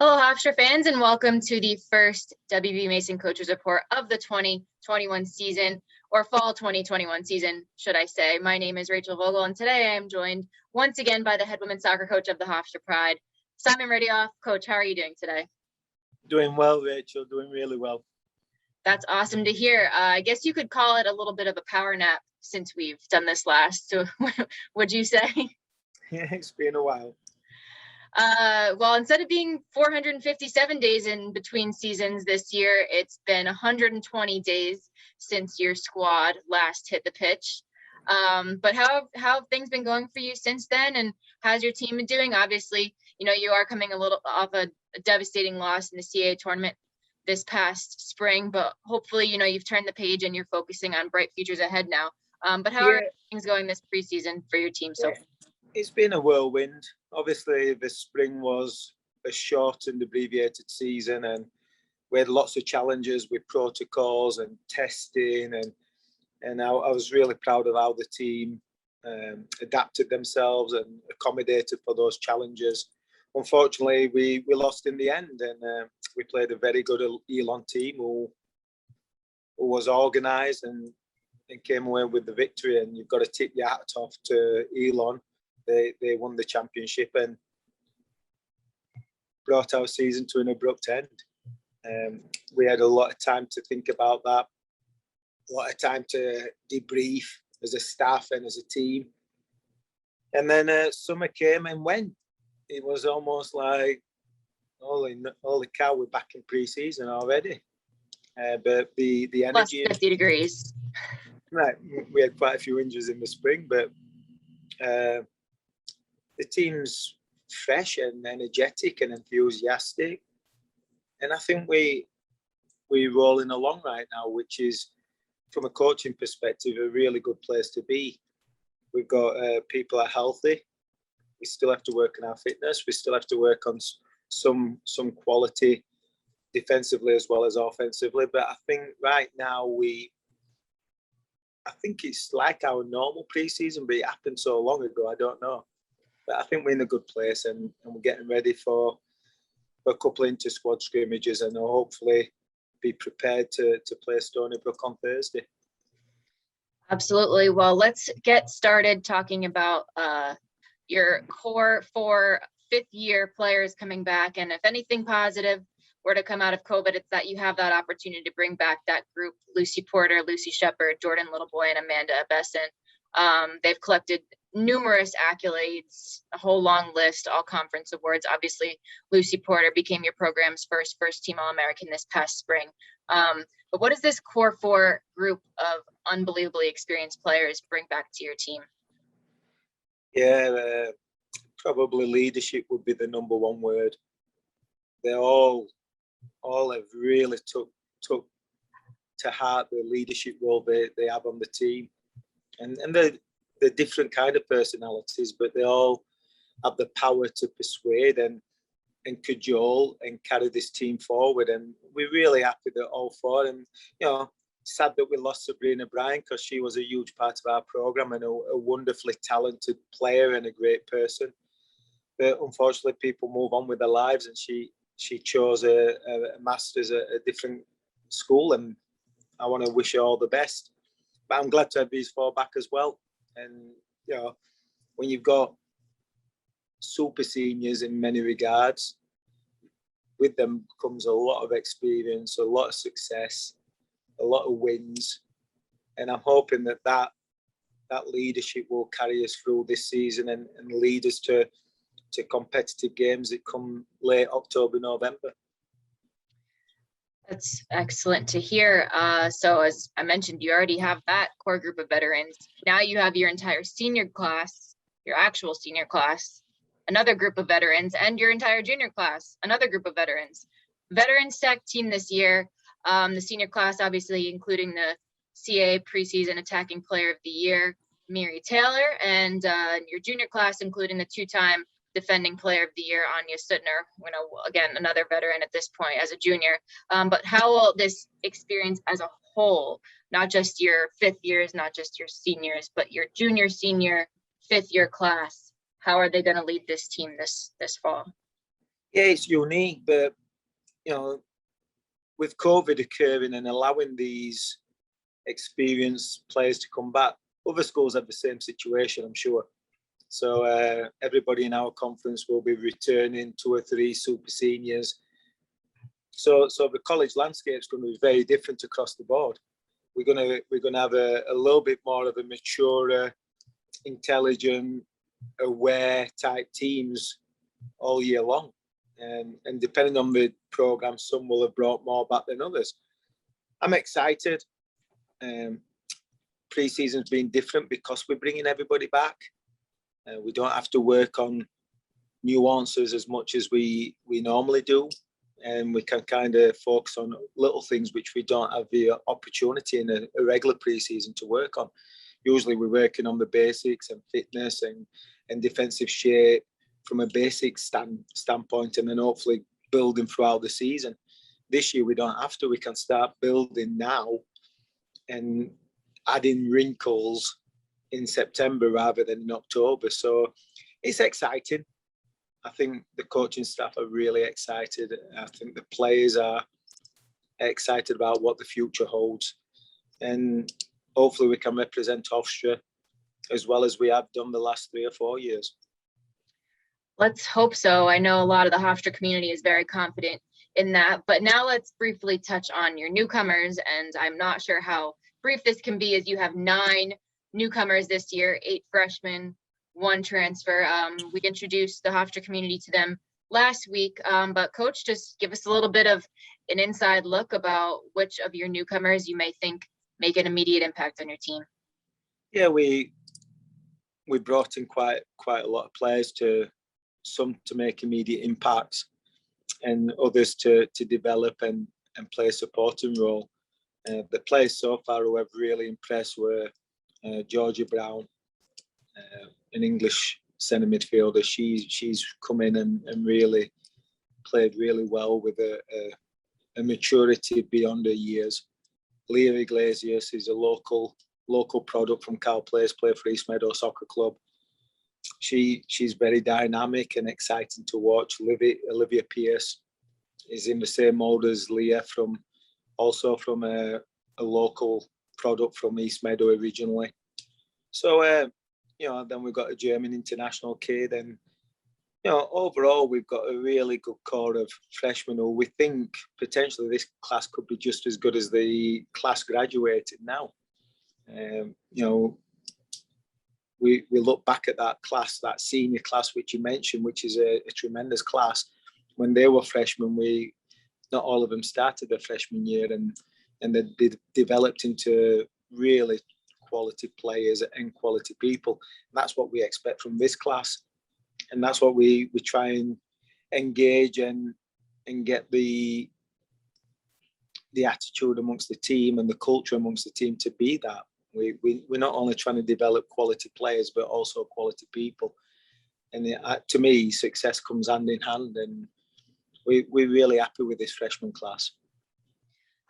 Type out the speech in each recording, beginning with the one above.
Hello, Hofstra fans, and welcome to the first WB Mason Coaches Report of the 2021 season, or fall 2021 season, should I say. My name is Rachel Vogel, and today I am joined once again by the head women's soccer coach of the Hofstra Pride, Simon Riddiough. Coach, how are you doing today? Doing well, Rachel, doing really well. That's awesome to hear. I guess you could call it a little bit of a power nap since we've done this last, so would you say? Yeah, it's been a while. Well, instead of being 457 days in between seasons this year, it's been 120 days since your squad last hit the pitch. But how have things been going for you since then? And how's your team been doing? Obviously, you are coming a little off a devastating loss in the CAA tournament this past spring, but hopefully, you've turned the page and you're focusing on bright futures ahead now. But how are things going this preseason for your team so far? It's been a whirlwind. Obviously, the spring was a short and abbreviated season, and we had lots of challenges with protocols and testing, and I was really proud of how the team adapted themselves and accommodated for those challenges. Unfortunately, we lost in the end, and we played a very good Elon team who was organised and came away with the victory. And you've got to tip your hat off to Elon. They won the championship and brought our season to an abrupt end. We had a lot of time to think about that, a lot of time to debrief as a staff and as a team. And then summer came and went. It was almost like, holy cow, we're back in pre-season already. But the energy... Plus 50 degrees. Right, we had quite a few injuries in the spring, but the team's fresh and energetic and enthusiastic. And I think we're rolling along right now, which is, from a coaching perspective, a really good place to be. We've got people are healthy. We still have to work on our fitness. We still have to work on some quality defensively as well as offensively. But I think right now I think it's like our normal pre-season, but it happened so long ago, I don't know. But I think we're in a good place, and we're getting ready for a couple of inter-squad scrimmages, and hopefully be prepared to play Stony Brook on Thursday. Absolutely. Well, let's get started talking about your core 4 fifth-year players coming back. And if anything positive were to come out of COVID, it's that you have that opportunity to bring back that group: Lucy Porter, Lucy Shepard, Jordan Littleboy, and Amanda Besson. They've collected numerous accolades, a whole long list, all conference awards. Obviously, Lucy Porter became your program's first team All-American this past spring. But what does this core 4 group of unbelievably experienced players bring back to your team? Yeah, probably leadership would be the number one word. They all have really took to heart the leadership role they have on the team. And they're different kind of personalities, but they all have the power to persuade and cajole and carry this team forward. And we're really happy that all 4. And sad that we lost Sabrina Bryan, because she was a huge part of our program and a wonderfully talented player and a great person. But unfortunately, people move on with their lives, and she chose a master's at a different school, and I want to wish her all the best. But I'm glad to have these 4 back as well. And when you've got super seniors in many regards, with them comes a lot of experience, a lot of success, a lot of wins, and I'm hoping that leadership will carry us through this season and lead us to competitive games that come late October, November. That's excellent to hear. So as I mentioned, you already have that core group of veterans. Now you have your entire senior class, your actual senior class, another group of veterans, and your entire junior class, another group of veterans. Veterans Tech team this year, the senior class, obviously including the CAA preseason attacking player of the year, Miri Taylor, and your junior class, including the 2-time defending player of the year, Anya Suttner, again, another veteran at this point as a junior. But how will this experience as a whole, not just your 5th years, not just your seniors, but your junior, senior, 5th year class, how are they going to lead this team this fall? Yeah, it's unique, but with COVID occurring and allowing these experienced players to come back, other schools have the same situation, I'm sure. So everybody in our conference will be returning 2 or 3 super seniors. So the college landscape is going to be very different across the board. We're gonna have a little bit more of a mature, intelligent, aware type teams all year long. And depending on the program, some will have brought more back than others. I'm excited. Pre-season's been different because we're bringing everybody back. We don't have to work on nuances as much as we normally do. And we can kind of focus on little things which we don't have the opportunity in a regular pre-season to work on. Usually we're working on the basics and fitness and defensive shape from a basic standpoint, and then hopefully building throughout the season. This year we don't have to. We can start building now and adding wrinkles in September rather than in October. So it's exciting. I think the coaching staff are really excited. I think the players are excited about what the future holds. And hopefully we can represent Hofstra as well as we have done the last 3 or 4 years. Let's hope so. I know a lot of the Hofstra community is very confident in that. But now let's briefly touch on your newcomers. And I'm not sure how brief this can be, as you have 9 newcomers this year, 8 freshmen, 1 transfer. We introduced the Hofstra community to them last week. But Coach, just give us a little bit of an inside look about which of your newcomers you may think make an immediate impact on your team. Yeah, we brought in quite a lot of players, some to make immediate impacts and others to develop and play a supporting role. The players so far who have really impressed were Georgia Brown, an English centre midfielder. She's come in and really played really well with a maturity beyond her years. Leah Iglesias is a local product from Cal Place, play for East Meadow Soccer Club. She's very dynamic and exciting to watch. Olivia Pierce is in the same mold as Leah, also from a local product from East Meadow originally. So then we've got a German international kid, and overall we've got a really good core of freshmen who we think potentially this class could be just as good as the class graduated now. We look back at that class, that senior class which you mentioned, which is a tremendous class. When they were freshmen, not all of them started their freshman year, and they developed into really quality players and quality people. And that's what we expect from this class, and that's what we try and engage and get the attitude amongst the team and the culture amongst the team to be that. We're not only trying to develop quality players, but also quality people. And to me, success comes hand in hand. And we're really happy with this freshman class.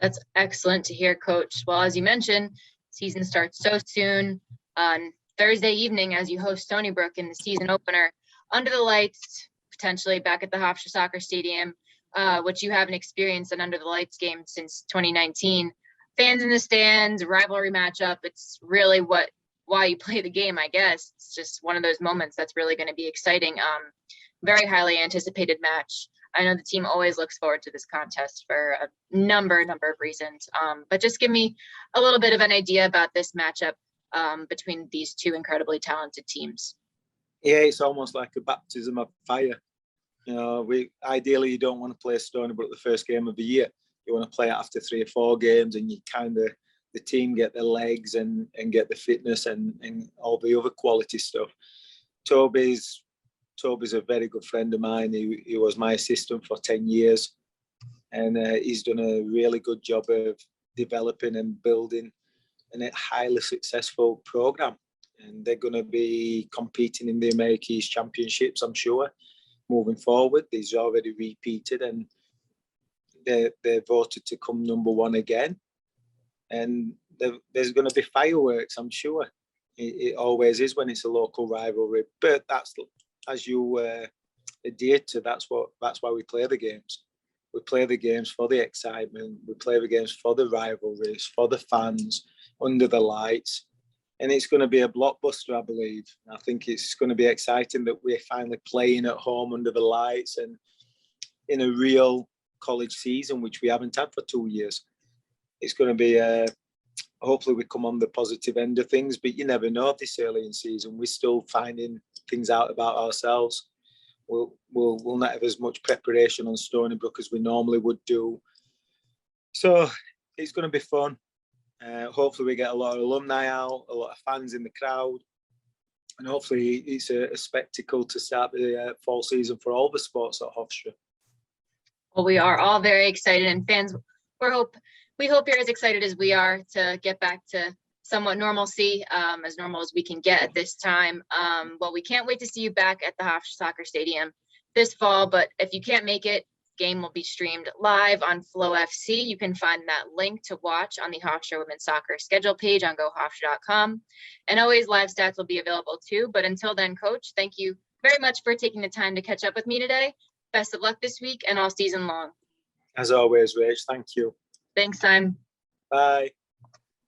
That's excellent to hear, Coach. Well, as you mentioned, season starts so soon. On Thursday evening, as you host Stony Brook in the season opener, under the lights, potentially back at the Hofstra Soccer Stadium, which you haven't experienced an under the lights game since 2019. Fans in the stands, rivalry matchup. It's really why you play the game, I guess. It's just one of those moments that's really going to be exciting. Very highly anticipated match. I know the team always looks forward to this contest for a number of reasons. But just give me a little bit of an idea about this matchup between these 2 incredibly talented teams. Yeah, it's almost like a baptism of fire. Ideally you don't want to play Stony Brook the first game of the year. You want to play it after 3 or 4 games, and you the team get the legs and get the fitness and all the other quality stuff. Toby's a very good friend of mine. He was my assistant for 10 years, and he's done a really good job of developing and building a highly successful program. And they're going to be competing in the Americas Championships, I'm sure, moving forward. He's already repeated, and they're voted to come number 1 again. And there's going to be fireworks, I'm sure. It always is when it's a local rivalry. But that's, as you adhered to. That's why we play the games. We play the games for the excitement. We play the games for the rivalries, for the fans, under the lights. And it's going to be a blockbuster, I believe. I think it's going to be exciting that we're finally playing at home under the lights and in a real college season, which we haven't had for 2 years. It's going to be, hopefully we come on the positive end of things, but you never know this early in season. We're still finding things out about ourselves. We'll not have as much preparation on Stony Brook as we normally would do. So it's going to be fun. Hopefully we get a lot of alumni out, a lot of fans in the crowd, and hopefully it's a spectacle to start the fall season for all the sports at Hofstra. Well, we are all very excited, and fans, we hope you're as excited as we are to get back to somewhat normalcy, as normal as we can get at this time. Well, we can't wait to see you back at the Hofstra Soccer Stadium this fall, but if you can't make it, game will be streamed live on Flow FC. You can find that link to watch on the Hofstra Women's Soccer schedule page on gohofstra.com. And always live stats will be available too. But until then, Coach, thank you very much for taking the time to catch up with me today. Best of luck this week and all season long. As always, Rach, thank you. Thanks, Simon. Bye.